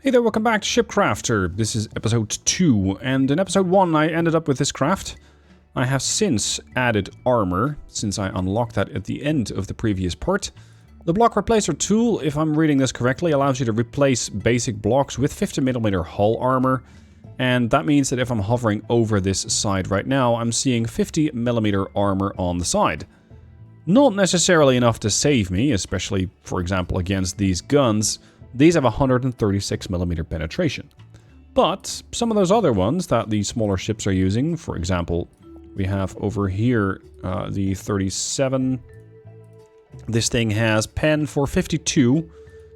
Hey there, welcome back to ShipCrafter. This is episode 2, and in episode 1 I ended up with this craft. I have since added armor, since I unlocked that at the end of the previous part. The block replacer tool, if I'm reading this correctly, allows you to replace basic blocks with 50mm hull armor. And that means that if I'm hovering over this side right now, I'm seeing 50mm armor on the side. Not necessarily enough to save me, especially, for example, against these guns. These have 136mm penetration. But some of those other ones that the smaller ships are using, for example, we have over here the 37. This thing has pen for 52,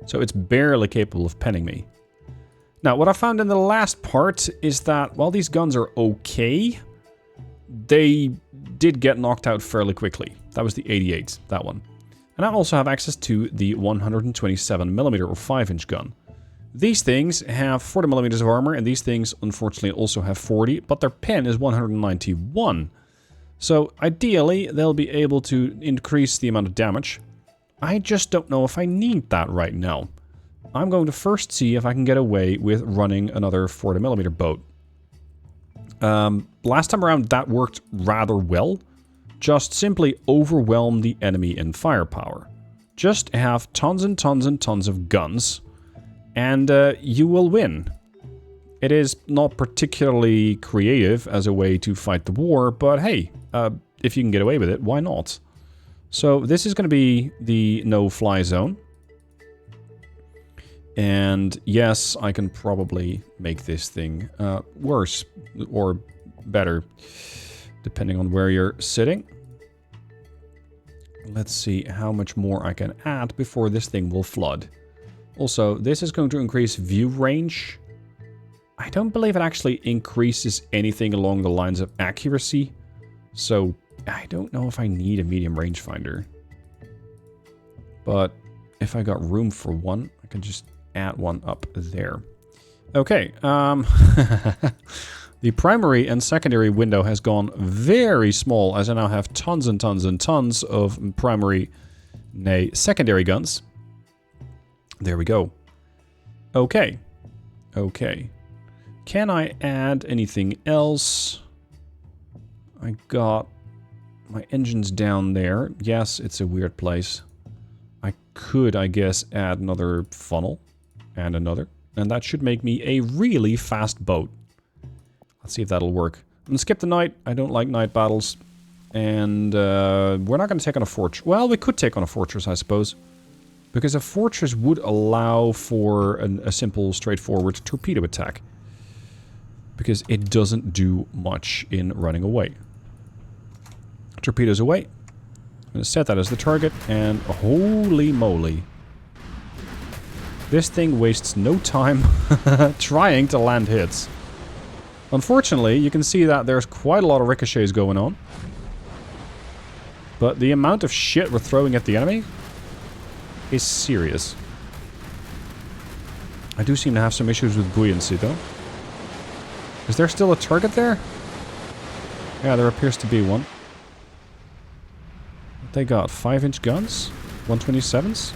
so it's barely capable of penning me. Now, what I found in the last part is that while these guns are okay, they did get knocked out fairly quickly. That was the 88, that one. And I also have access to the 127mm or 5-inch gun. These things have 40mm of armor, and these things unfortunately also have 40, but their pen is 191. So ideally, they'll be able to increase the amount of damage. I just don't know if I need that right now. I'm going to first see if I can get away with running another 40mm boat. Last time around, that worked rather well. Just simply overwhelm the enemy in firepower. Just have tons and tons and tons of guns, and you will win. It is not particularly creative as a way to fight the war, but hey, if you can get away with it, why not? So this is going to be the no-fly zone. And yes, I can probably make this thing worse or better, depending on where you're sitting. Let's see how much more I can add before this thing will flood. Also, this is going to increase view range. I don't believe it actually increases anything along the lines of accuracy. So, I don't know if I need a medium rangefinder. But if I got room for one, I can just add one up there. Okay, the primary and secondary window has gone very small, as I now have tons and tons and tons of primary, nay, secondary guns. There we go. Okay. Okay. Can I add anything else? I got my engines down there. Yes, it's a weird place. I could, I guess, add another funnel and another. And that should make me a really fast boat. Let's see if that'll work. I'm gonna skip the night. I don't like night battles. And we're not gonna take on a fortress. Well, we could take on a fortress, I suppose. Because a fortress would allow for a simple, straightforward torpedo attack. Because it doesn't do much in running away. Torpedoes away. I'm gonna set that as the target, and holy moly. This thing wastes no time trying to land hits. Unfortunately, you can see that there's quite a lot of ricochets going on. But the amount of shit we're throwing at the enemy is serious. I do seem to have some issues with buoyancy, though. Is there still a target there? Yeah, there appears to be one. They got 5-inch guns? 127s?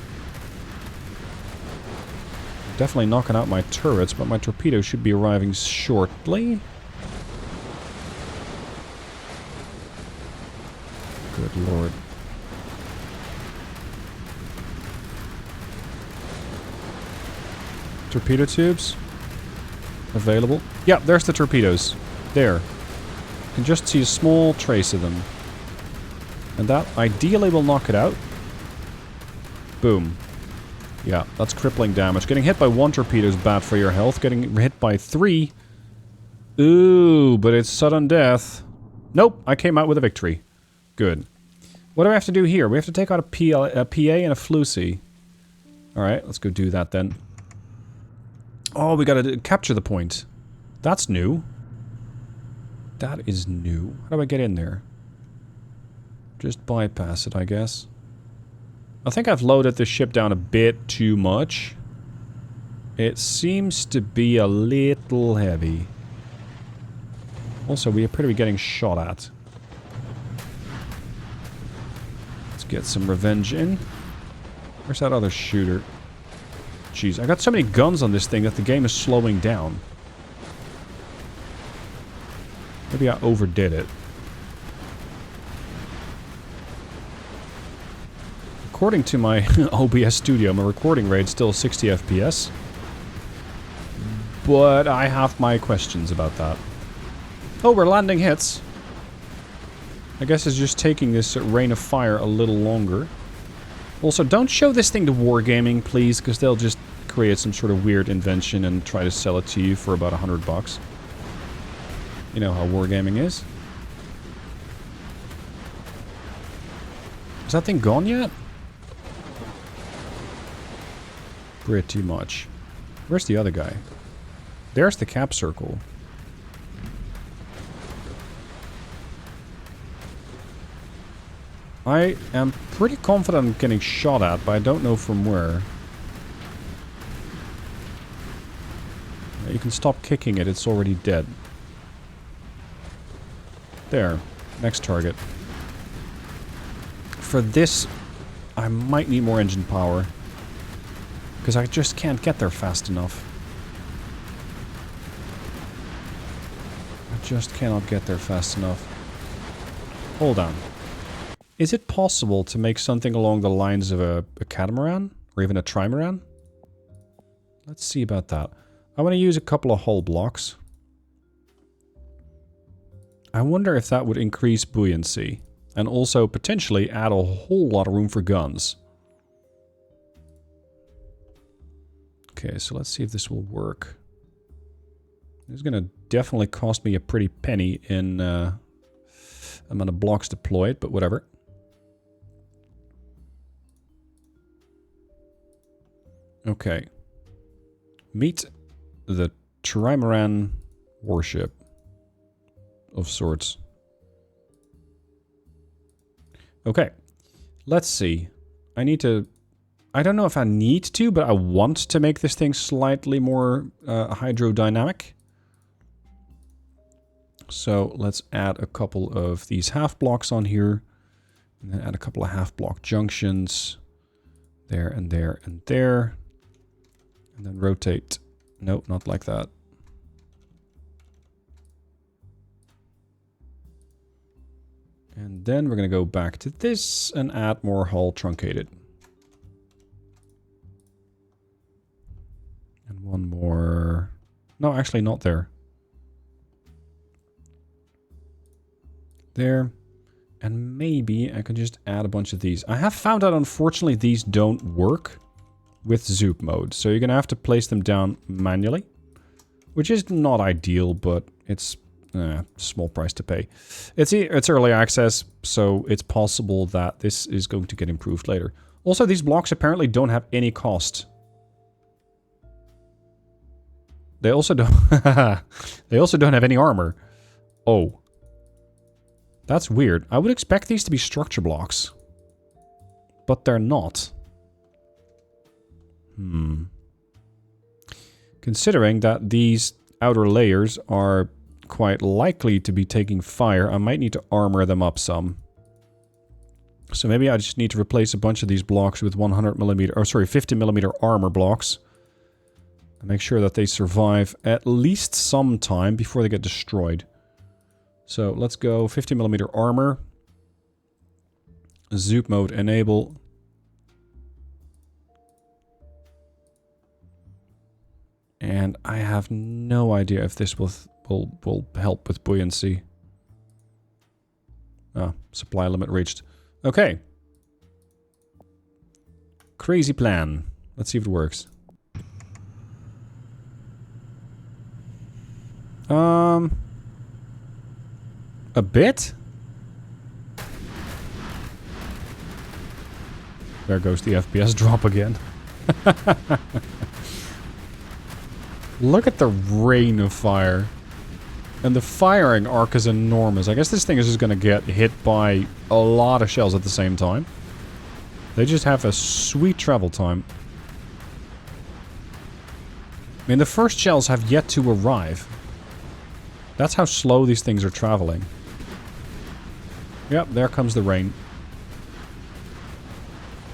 Definitely knocking out my turrets, but my torpedoes should be arriving shortly. Good lord. Torpedo tubes? Available? Yeah, there's the torpedoes. There. You can just see a small trace of them. And that ideally will knock it out. Boom. Yeah, that's crippling damage. Getting hit by one torpedo is bad for your health. Getting hit by 3... Ooh, but it's sudden death. Nope, I came out with a victory. Good. What do we have to do here? We have to take out a PA and a Flusy. Alright, let's go do that then. Oh, we gotta capture the point. That's new. That is new. How do I get in there? Just bypass it, I guess. I think I've loaded the ship down a bit too much. It seems to be a little heavy. Also, we appear to be getting shot at. Let's get some revenge in. Where's that other shooter? Jeez, I got so many guns on this thing that the game is slowing down. Maybe I overdid it. According to my OBS Studio, my recording rate is still 60 FPS. But I have my questions about that. Oh, we're landing hits. I guess it's just taking this rain of fire a little longer. Also, don't show this thing to Wargaming, please, because they'll just create some sort of weird invention and try to sell it to you for about $100. You know how Wargaming is. Is that thing gone yet? Pretty much. Where's the other guy? There's the cap circle. I am pretty confident I'm getting shot at, but I don't know from where. You can stop kicking it, it's already dead. There. Next target. For this, I might need more engine power. Because I just can't get there fast enough. I just cannot get there fast enough. Hold on. Is it possible to make something along the lines of a catamaran? Or even a trimaran? Let's see about that. I want to use a couple of hull blocks. I wonder if that would increase buoyancy. And also potentially add a whole lot of room for guns. Okay, so let's see if this will work. It's going to definitely cost me a pretty penny in amount of blocks deployed, but whatever. Okay. Meet the trimaran warship of sorts. Okay. Let's see. I need to... I don't know if I need to, but I want to make this thing slightly more hydrodynamic. So let's add a couple of these half blocks on here. And then add a couple of half block junctions. There and there and there. And then rotate. Nope, not like that. And then we're going to go back to this and add more hull truncated. And one more... No, actually not there. There. And maybe I can just add a bunch of these. I have found out, unfortunately, these don't work with zoop mode. So you're going to have to place them down manually. Which is not ideal, but it's a small price to pay. It's early access, so it's possible that this is going to get improved later. Also, these blocks apparently don't have any cost. They also don't... they also don't have any armor. Oh. That's weird. I would expect these to be structure blocks. But they're not. Considering that these outer layers are quite likely to be taking fire, I might need to armor them up some. So maybe I just need to replace a bunch of these blocks with 50mm armor blocks. And make sure that they survive at least some time before they get destroyed. So let's go 50mm armor. Zoop mode enable. And I have no idea if this will help with buoyancy. Ah, supply limit reached. Okay. Crazy plan. Let's see if it works. A bit? There goes the FPS drop again. Look at the rain of fire. And the firing arc is enormous. I guess this thing is just going to get hit by a lot of shells at the same time. They just have a sweet travel time. I mean, the first shells have yet to arrive. That's how slow these things are traveling. Yep, there comes the rain.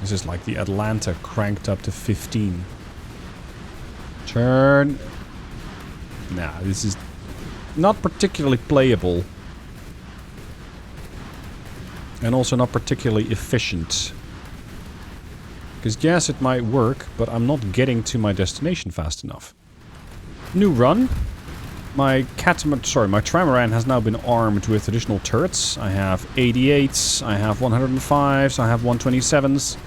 This is like the Atlanta cranked up to 15. Turn. Nah, this is not particularly playable. And also not particularly efficient. Because yes, it might work, but I'm not getting to my destination fast enough. New run. My trimaran has now been armed with additional turrets. I have 88s, I have 105s, I have 127s.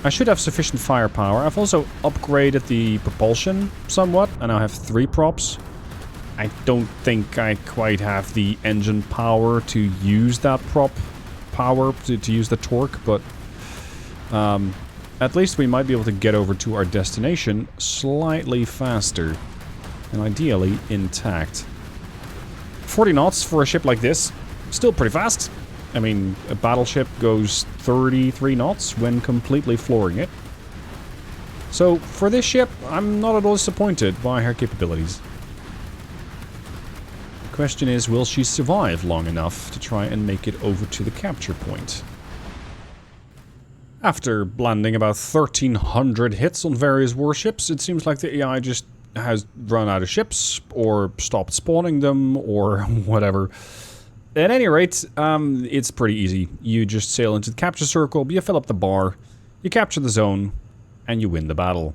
I should have sufficient firepower. I've also upgraded the propulsion somewhat. I now have 3 props. I don't think I quite have the engine power to use that prop power, to use the torque, but at least we might be able to get over to our destination slightly faster. And ideally intact. 40 knots for a ship like this. Still pretty fast. I mean, a battleship goes 33 knots when completely flooring it. So, for this ship, I'm not at all disappointed by her capabilities. The question is, will she survive long enough to try and make it over to the capture point? After landing about 1,300 hits on various warships, it seems like the AI just has run out of ships, or stopped spawning them, or whatever. At any rate, it's pretty easy. You just sail into the capture circle, you fill up the bar, you capture the zone, and you win the battle.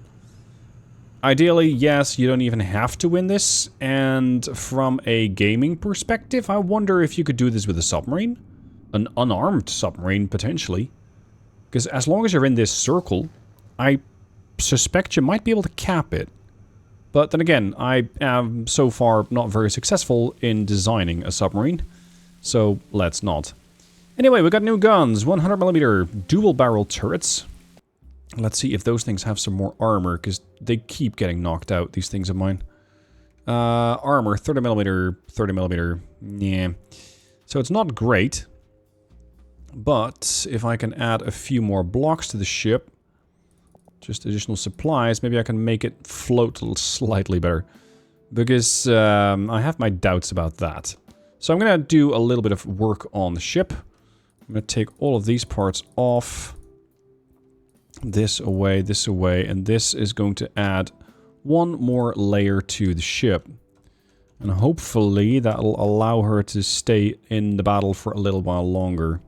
Ideally, yes, you don't even have to win this, and from a gaming perspective, I wonder if you could do this with a submarine? An unarmed submarine, potentially. Because as long as you're in this circle, I suspect you might be able to cap it. But then again, I am so far not very successful in designing a submarine, so let's not. Anyway, we got new guns, 100mm dual barrel turrets. Let's see if those things have some more armor, because they keep getting knocked out, these things of mine. Armor, 30mm, 30mm, yeah. So it's not great, but if I can add a few more blocks to the ship, just additional supplies, maybe I can make it float slightly better. Because I have my doubts about that. So I'm going to do a little bit of work on the ship. I'm going to take all of these parts off. This away, and this is going to add one more layer to the ship. And hopefully that'll allow her to stay in the battle for a little while longer.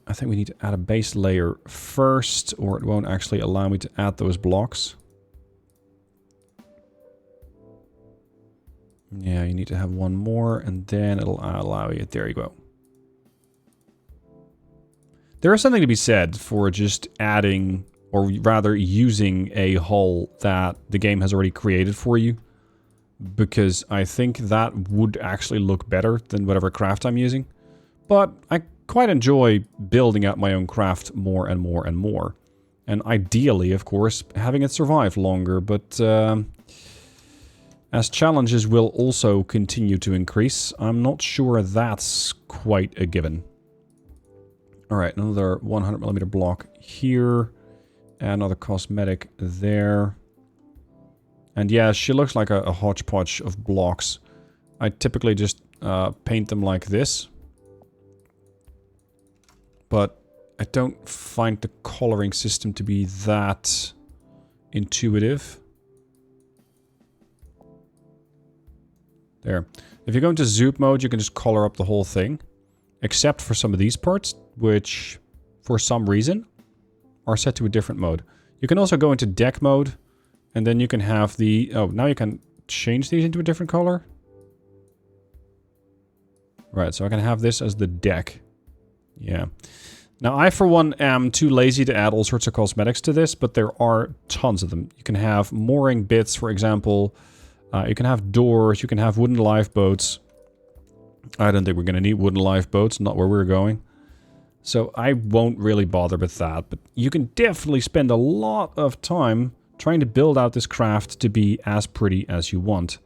I think we need to add a base layer first, or it won't actually allow me to add those blocks. Yeah, you need to have one more, and then it'll allow you. There you go. There is something to be said for just adding, or rather using a hull that the game has already created for you. Because I think that would actually look better than whatever craft I'm using. But I quite enjoy building out my own craft more and more and more. And ideally, of course, having it survive longer, but as challenges will also continue to increase, I'm not sure that's quite a given. Alright, another 100mm block here, another cosmetic there. And yeah, she looks like a hodgepodge of blocks. I typically just paint them like this. But I don't find the coloring system to be that intuitive. There. If you go into zoop mode, you can just color up the whole thing. Except for some of these parts, which, for some reason, are set to a different mode. You can also go into deck mode, and then you can have the... Oh, now you can change these into a different color. Right, so I can have this as the deck. Yeah. Now, I, for one, am too lazy to add all sorts of cosmetics to this, but there are tons of them. You can have mooring bits, for example. You can have doors. You can have wooden lifeboats. I don't think we're going to need wooden lifeboats, not where we're going. So I won't really bother with that, but you can definitely spend a lot of time trying to build out this craft to be as pretty as you want.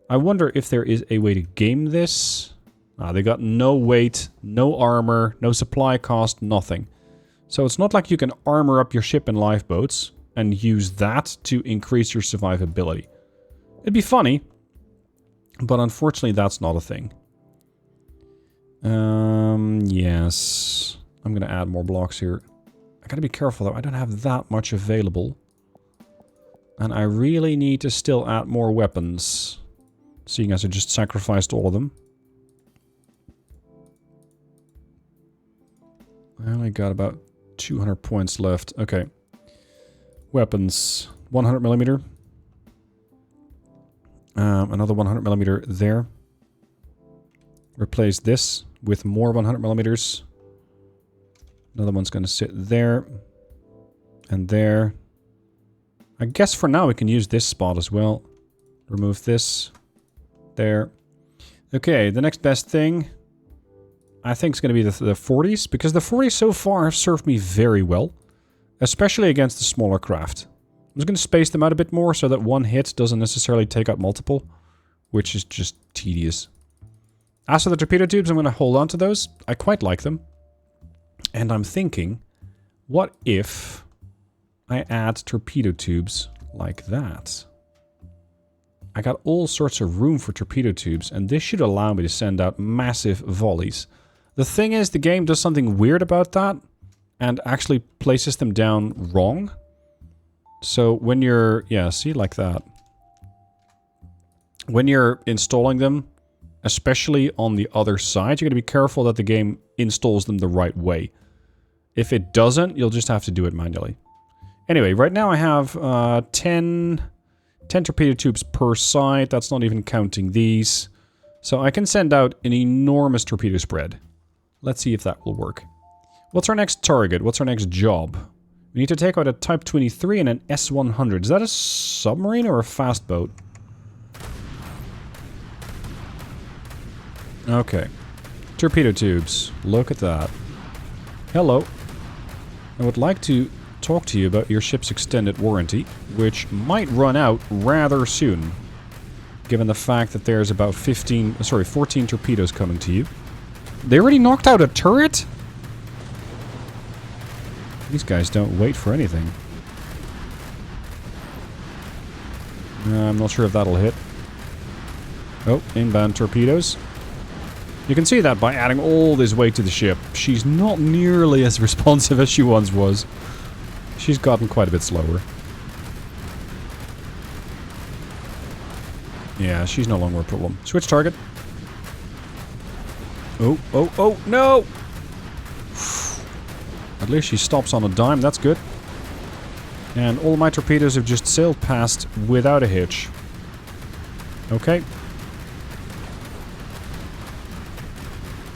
I wonder if there is a way to game this. They got no weight, no armor, no supply cost, nothing. So it's not like you can armor up your ship in lifeboats and use that to increase your survivability. It'd be funny, but unfortunately that's not a thing. Yes. I'm gonna add more blocks here. I gotta be careful though, I don't have that much available. And I really need to still add more weapons. Seeing as I just sacrificed all of them. I only got about 200 points left. Okay. Weapons. 100mm. Another 100mm there. Replace this with more 100mm. Another one's going to sit there. And there. I guess for now we can use this spot as well. Remove this. There. Okay, the next best thing I think is going to be the 40s. Because the 40s so far have served me very well. Especially against the smaller craft. I'm just going to space them out a bit more so that one hit doesn't necessarily take out multiple. Which is just tedious. As for the torpedo tubes, I'm going to hold on to those. I quite like them. And I'm thinking, what if I add torpedo tubes like that? I got all sorts of room for torpedo tubes, and this should allow me to send out massive volleys. The thing is, the game does something weird about that, and actually places them down wrong. So when you're... yeah, see, like that. When you're installing them, especially on the other side, you got to be careful that the game installs them the right way. If it doesn't, you'll just have to do it manually. Anyway, right now I have 10 torpedo tubes per side. That's not even counting these. So I can send out an enormous torpedo spread. Let's see if that will work. What's our next target? What's our next job? We need to take out a Type 23 and an S-100. Is that a submarine or a fast boat? Okay. Torpedo tubes. Look at that. Hello. I would like to talk to you about your ship's extended warranty, which might run out rather soon, given the fact that there's about 14 torpedoes coming to you. They already knocked out a turret? These guys don't wait for anything. I'm not sure if that'll hit. Oh, inbound torpedoes. You can see that by adding all this weight to the ship. She's not nearly as responsive as she once was. She's gotten quite a bit slower. Yeah, she's no longer a problem. Switch target. Oh, oh, oh, no! At least she stops on a dime, that's good. And all my torpedoes have just sailed past without a hitch. Okay.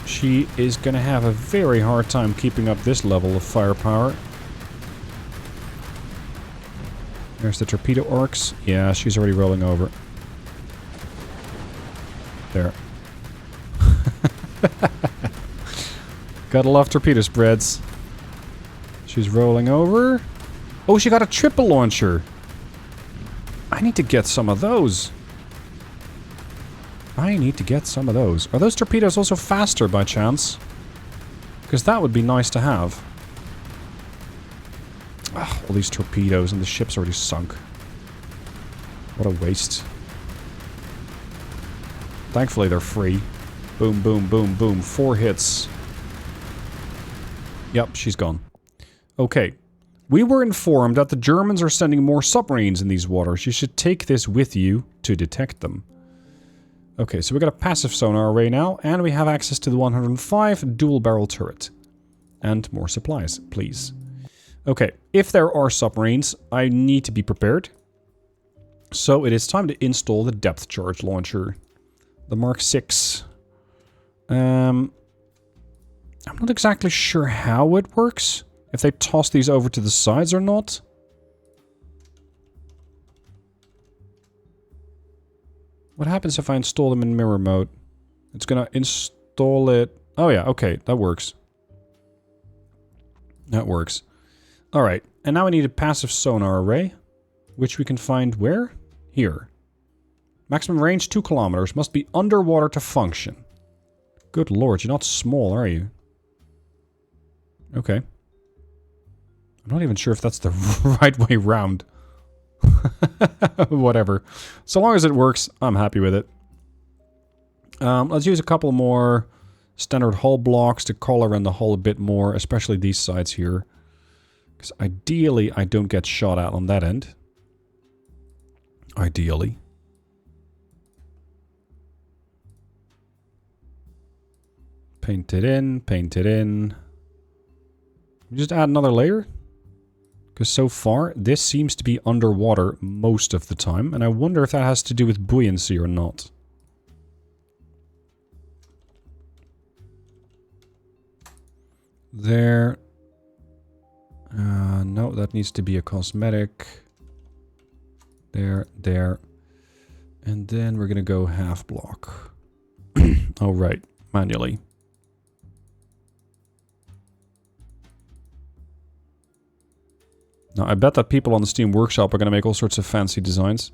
She is going to have a very hard time keeping up this level of firepower. There's the torpedo arcs. Yeah, she's already rolling over. There. Gotta love torpedo spreads. She's rolling over. Oh, she got a triple launcher. I need to get some of those. I need to get some of those. Are those torpedoes also faster by chance? Because that would be nice to have. Ah, all these torpedoes and the ship's already sunk. What a waste. Thankfully they're free. Boom, boom, boom, boom. 4 hits. Yep, she's gone. Okay. We were informed that the Germans are sending more submarines in these waters. You should take this with you to detect them. Okay, so we got a passive sonar array now, and we have access to the 105 dual barrel turret. And more supplies, please. Okay, if there are submarines, I need to be prepared. So it is time to install the depth charge launcher. The Mark 6. I'm not exactly sure how it works. If they toss these over to the sides or not. What happens if I install them in mirror mode? It's gonna install it... Oh yeah, okay, that works. That works. Alright, and now I need a passive sonar array. Which we can find where? Here. Maximum range 2 kilometers. Must be underwater to function. Good lord, you're not small, are you? Okay. I'm not even sure if that's the right way round. Whatever. So long as it works, I'm happy with it. Let's use a couple more standard hull blocks to color in the hull a bit more, especially these sides here. Because ideally, I don't get shot at on that end. Ideally. Paint it in, paint it in. Just add another layer. Because so far, this seems to be underwater most of the time. And I wonder if that has to do with buoyancy or not. There. No, that needs to be a cosmetic. There, there. And then we're going to go half block. Oh, right. Manually. Now, I bet that people on the Steam Workshop are going to make all sorts of fancy designs.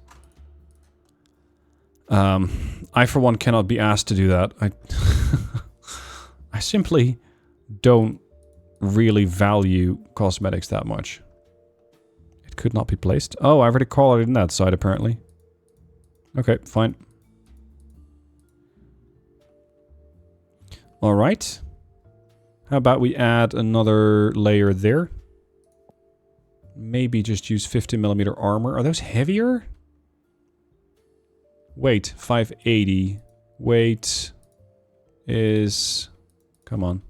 I, for one, cannot be asked to do that. I simply don't really value cosmetics that much. It could not be placed. Oh, I already colored it in that side, apparently. Okay, fine. Alright. How about we add another layer there? Maybe just use 50mm armor. Are those heavier? Weight, 580. Weight is... Come on.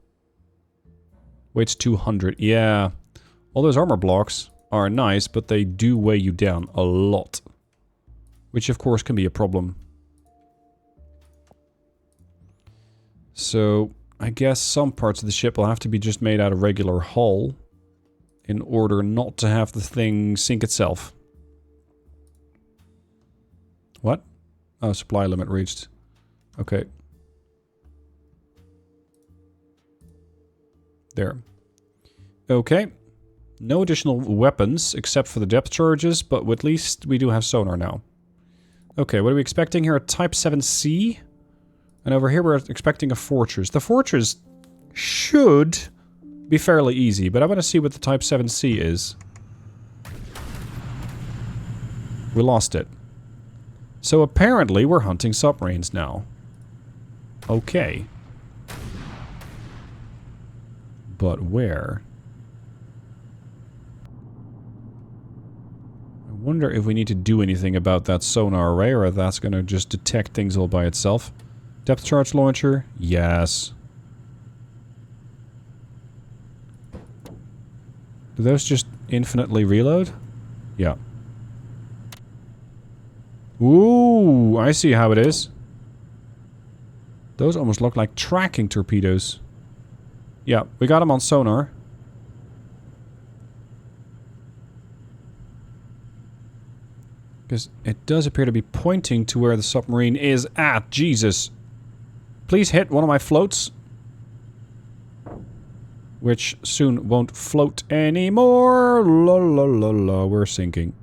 Weight's 200. Yeah. All those armor blocks are nice, but they do weigh you down a lot. Which, of course, can be a problem. So, I guess some parts of the ship will have to be just made out of regular hull in order not to have the thing sink itself. What? Oh, supply limit reached. Okay. There. Okay. No additional weapons except for the depth charges, but at least we do have sonar now. Okay, what are we expecting here? A Type 7C? And over here we're expecting a fortress. The fortress should be fairly easy, but I want to see what the Type 7C is. We lost it. So apparently we're hunting submarines now. Okay. But where? I wonder if we need to do anything about that sonar array, or if that's going to just detect things all by itself. Depth charge launcher? Yes. Do those just infinitely reload? Yeah. Ooh, I see how it is. Those almost look like tracking torpedoes. Yeah, we got them on sonar. Because it does appear to be pointing to where the submarine is at. Jesus. Please hit one of my floats. Which soon won't float anymore. La la la la, we're sinking.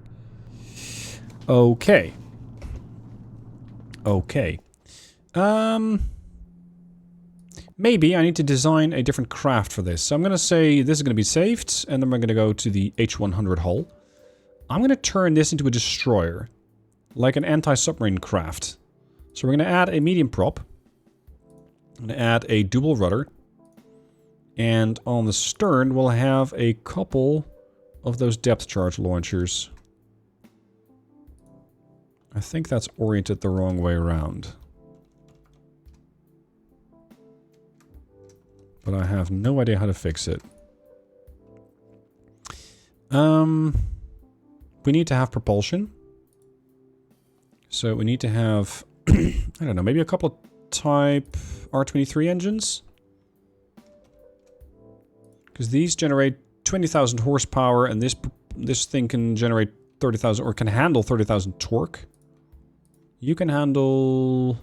Okay. Okay. Maybe I need to design a different craft for this. So I'm going to say this is going to be saved, and then we're going to go to the H100 hull. I'm going to turn this into a destroyer, like an anti-submarine craft. So we're going to add a medium prop. I'm going to add a dual rudder. And on the stern, we'll have a couple of those depth charge launchers. I think that's oriented the wrong way around. But I have no idea how to fix it. We need to have propulsion. So we need to have, I don't know, maybe a couple of Type R23 engines. Because these generate 20,000 horsepower, and this thing can generate 30,000, or can handle 30,000 torque. You can handle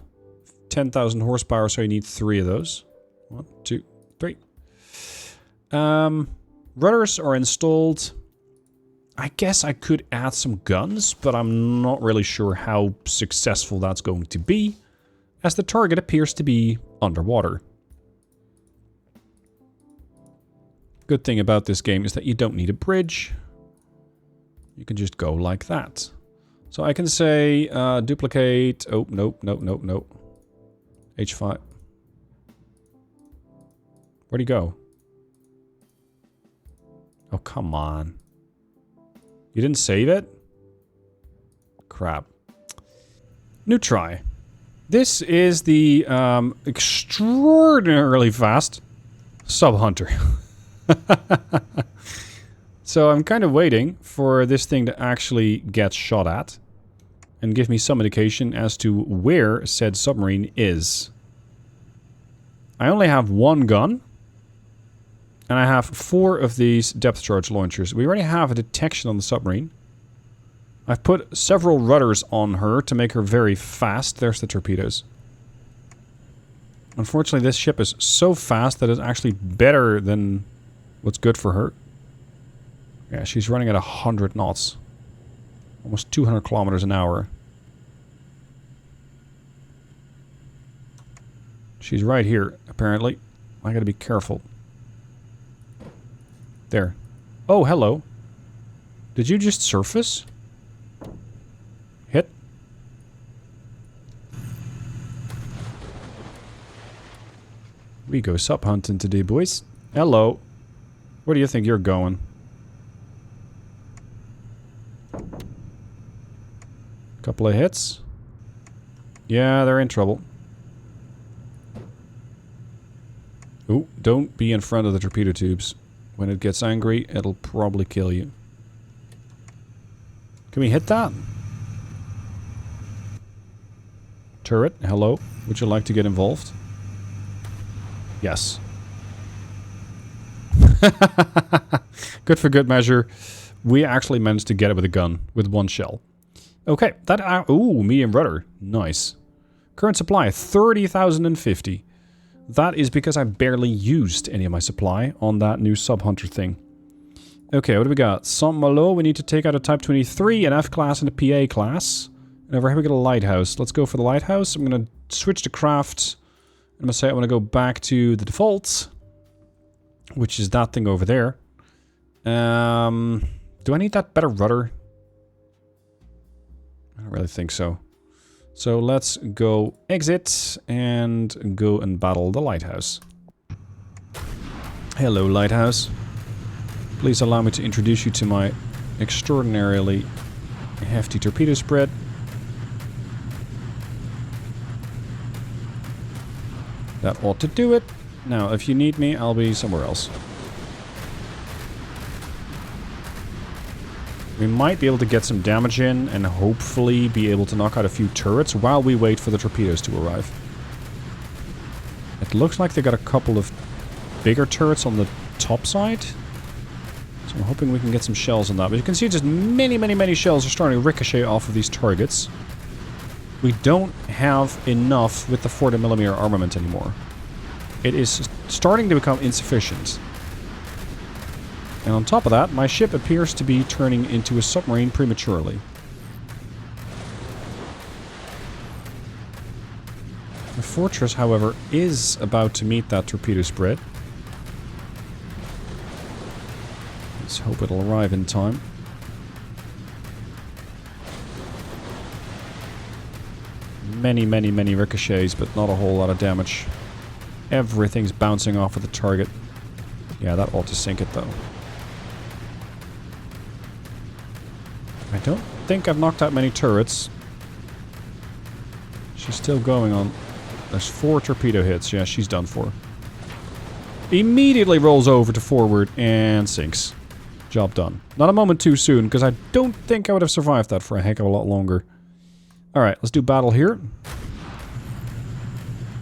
10,000 horsepower, so you need 3 of those. 1, 2, 3. Rudders are installed. I guess I could add some guns, but I'm not really sure how successful that's going to be, as the target appears to be underwater. Good thing about this game is that you don't need a bridge. You can just go like that. So I can say duplicate. Oh, nope, nope, nope, nope. H5. Where'd he go? Oh, come on. You didn't save it? Crap. New try. This is the extraordinarily fast sub-hunter. So I'm kind of waiting for this thing to actually get shot at and give me some indication as to where said submarine is. I only have one gun, and I have 4 of these depth charge launchers. We already have a detection on the submarine. I've put several rudders on her to make her very fast. There's the torpedoes. Unfortunately, this ship is so fast that it's actually better than what's good for her. Yeah, she's running at 100 knots. Almost 200 kilometers an hour. She's right here, apparently. I gotta be careful. There. Oh, hello. Did you just surface? Hit. We go sub hunting today, boys. Hello. Where do you think you're going? Couple of hits. Yeah, they're in trouble. Ooh, don't be in front of the torpedo tubes. When it gets angry, it'll probably kill you. Can we hit that? Turret, hello. Would you like to get involved? Yes. Good for good measure. We actually managed to get it with a gun, with 1 shell. Okay, that... ooh, medium rudder. Nice. Current supply, 30,050. That is because I barely used any of my supply on that new sub-hunter thing. Okay, what do we got? Saint-Malo, we need to take out a Type 23, an F-class, and a PA class. And over here we got a Lighthouse. Let's go for the Lighthouse. I'm going to switch to craft. I'm going to say I want to go back to the default, which is that thing over there. Do I need that better rudder? I don't really think so. So let's go exit and go and battle the Lighthouse. Hello, Lighthouse. Please allow me to introduce you to my extraordinarily hefty torpedo spread. That ought to do it. Now, if you need me, I'll be somewhere else. We might be able to get some damage in and hopefully be able to knock out a few turrets while we wait for the torpedoes to arrive. It looks like they got a couple of bigger turrets on the top side. So I'm hoping we can get some shells on that. But you can see just many shells are starting to ricochet off of these targets. We don't have enough with the 40mm armament anymore. It is starting to become insufficient. And on top of that, my ship appears to be turning into a submarine prematurely. The fortress, however, is about to meet that torpedo spread. Let's hope it'll arrive in time. Many ricochets, but not a whole lot of damage. Everything's bouncing off of the target. Yeah, that ought to sink it, though. I don't think I've knocked out many turrets. She's still going on. There's 4 torpedo hits. Yeah, she's done for. Immediately rolls over to forward and sinks. Job done. Not a moment too soon, because I don't think I would have survived that for a heck of a lot longer. Alright, let's do battle here.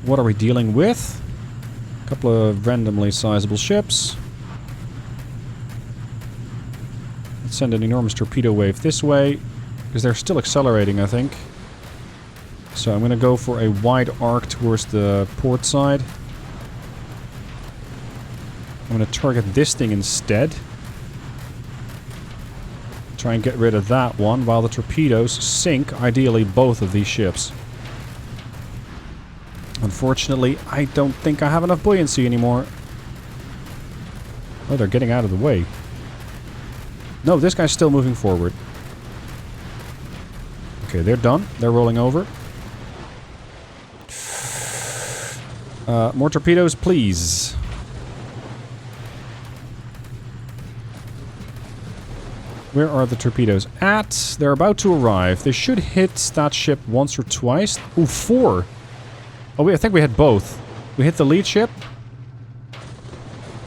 What are we dealing with? A couple of randomly sizable ships. Let's send an enormous torpedo wave this way, because they're still accelerating, I think. So I'm going to go for a wide arc towards the port side. I'm going to target this thing instead. Try and get rid of that one while the torpedoes sink, ideally, both of these ships. Unfortunately, I don't think I have enough buoyancy anymore. Oh, they're getting out of the way. No, this guy's still moving forward. Okay, they're done. They're rolling over. More torpedoes, please. Where are the torpedoes at? They're about to arrive. They should hit that ship once or twice. Ooh, 4. Oh, I think we hit both. We hit the lead ship.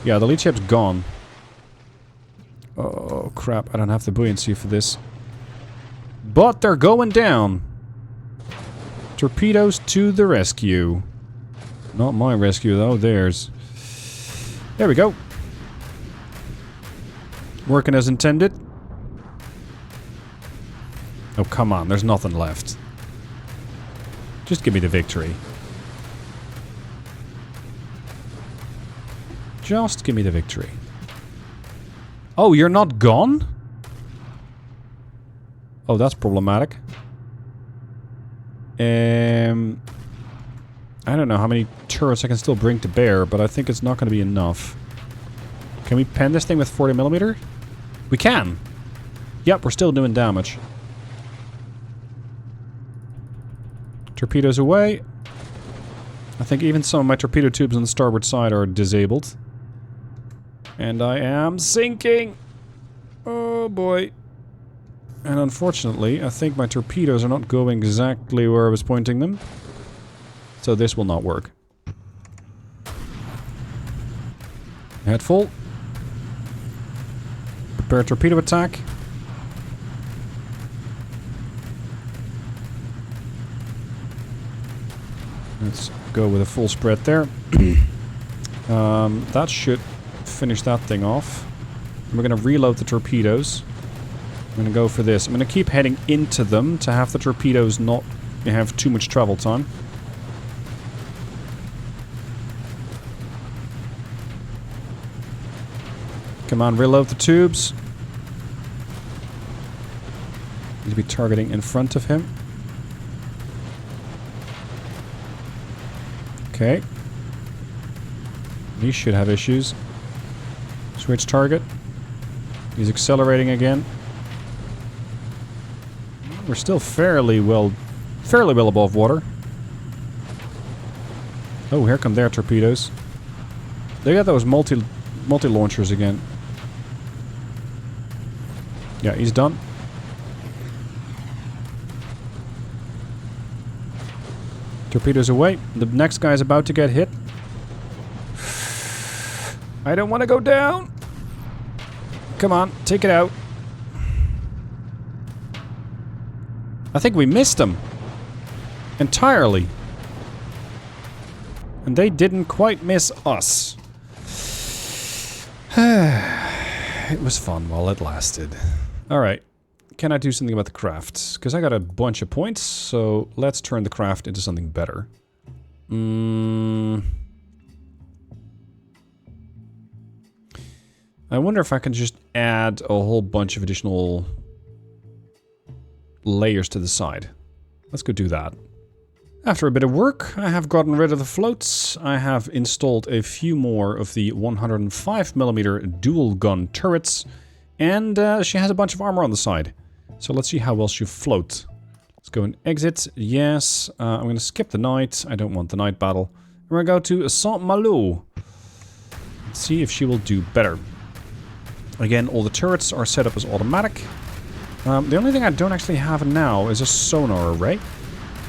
Yeah, the lead ship's gone. Oh, crap. I don't have the buoyancy for this. But they're going down. Torpedoes to the rescue. Not my rescue, though. Theirs. There we go. Working as intended. Oh, come on. There's nothing left. Just give me the victory. Just give me the victory. Oh, you're not gone? Oh, that's problematic. I don't know how many turrets I can still bring to bear, but I think it's not going to be enough. Can we pen this thing with 40mm? We can! Yep, we're still doing damage. Torpedoes away. I think even some of my torpedo tubes on the starboard side are disabled. And I am sinking! Oh boy. And unfortunately, I think my torpedoes are not going exactly where I was pointing them. So this will not work. Head full. Prepare torpedo attack. Let's go with a full spread there. That should finish that thing off. And we're going to reload the torpedoes. I'm going to go for this. I'm going to keep heading into them to have the torpedoes not have too much travel time. Come on, reload the tubes. Need to be targeting in front of him. Okay. He should have issues. Switch target. He's accelerating again. We're still fairly well above water. Oh, here come their torpedoes. They got those multi-launchers again. Yeah, he's done. Torpedoes away. The next guy's about to get hit. I don't want to go down. Come on, take it out. I think we missed them. Entirely. And they didn't quite miss us. It was fun while it lasted. Alright. Can I do something about the craft? Because I got a bunch of points, so let's turn the craft into something better. I wonder if I can just add a whole bunch of additional layers to the side. Let's go do that. After a bit of work, I have gotten rid of the floats. I have installed a few more of the 105mm dual gun turrets. And she has a bunch of armor on the side. So let's see how well she'll float. Let's go and exit. Yes. I'm going to skip the night. I don't want the night battle. We're going to go to Saint-Malo. Let's see if she will do better. Again, all the turrets are set up as automatic. The only thing I don't actually have now is a sonar array.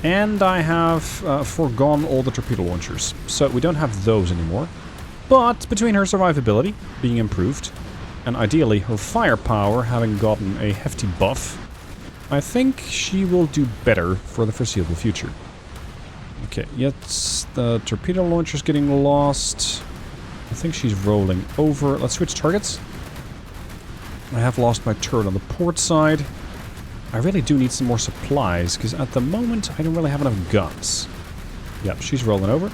And I have forgone all the torpedo launchers. So we don't have those anymore. But between her survivability being improved, and ideally her firepower having gotten a hefty buff, I think she will do better for the foreseeable future. Okay, yet the torpedo launcher's getting lost. I think she's rolling over. Let's switch targets. I have lost my turret on the port side. I really do need some more supplies, because at the moment I don't really have enough guns. Yep, she's rolling over.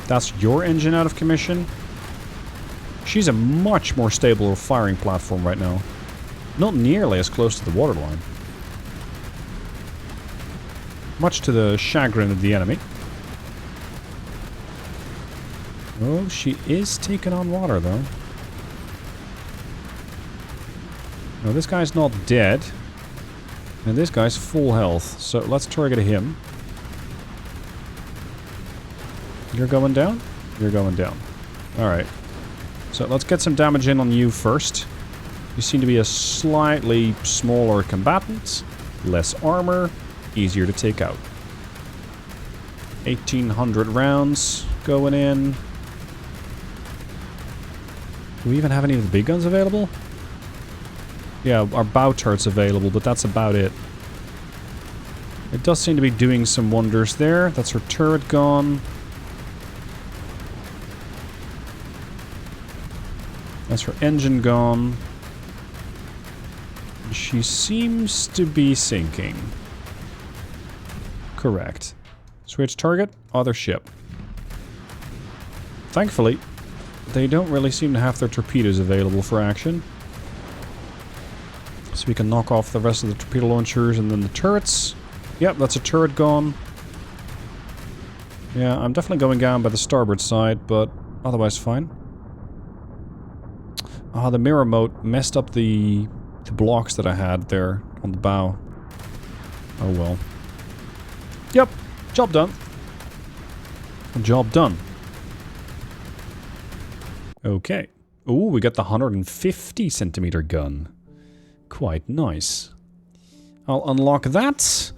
That's your engine out of commission. She's a much more stable firing platform right now. Not nearly as close to the waterline. Much to the chagrin of the enemy. Oh, she is taking on water, though. No, this guy's not dead. And this guy's full health. So let's target him. You're going down? You're going down. Alright. So let's get some damage in on you first. You seem to be a slightly smaller combatant, less armor, easier to take out. 1,800 rounds going in. Do we even have any of the big guns available? Yeah, our bow turret's available, but that's about it. It does seem to be doing some wonders there. That's her turret gone. That's her engine gone. She seems to be sinking. Correct. Switch target, other ship. Thankfully, they don't really seem to have their torpedoes available for action. So we can knock off the rest of the torpedo launchers and then the turrets. Yep, that's a turret gone. Yeah, I'm definitely going down by the starboard side, but otherwise fine. Ah, the mirror mode messed up the blocks that I had there on the bow. Oh well. Yep, job done. Job done. Okay. Ooh, we got the 150 centimeter gun. Quite nice. I'll unlock that,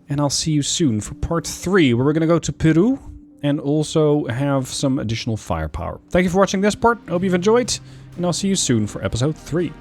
and I'll see you soon for part 3, where we're gonna go to Peru and also have some additional firepower. Thank you for watching this part. Hope you've enjoyed, and I'll see you soon for episode 3.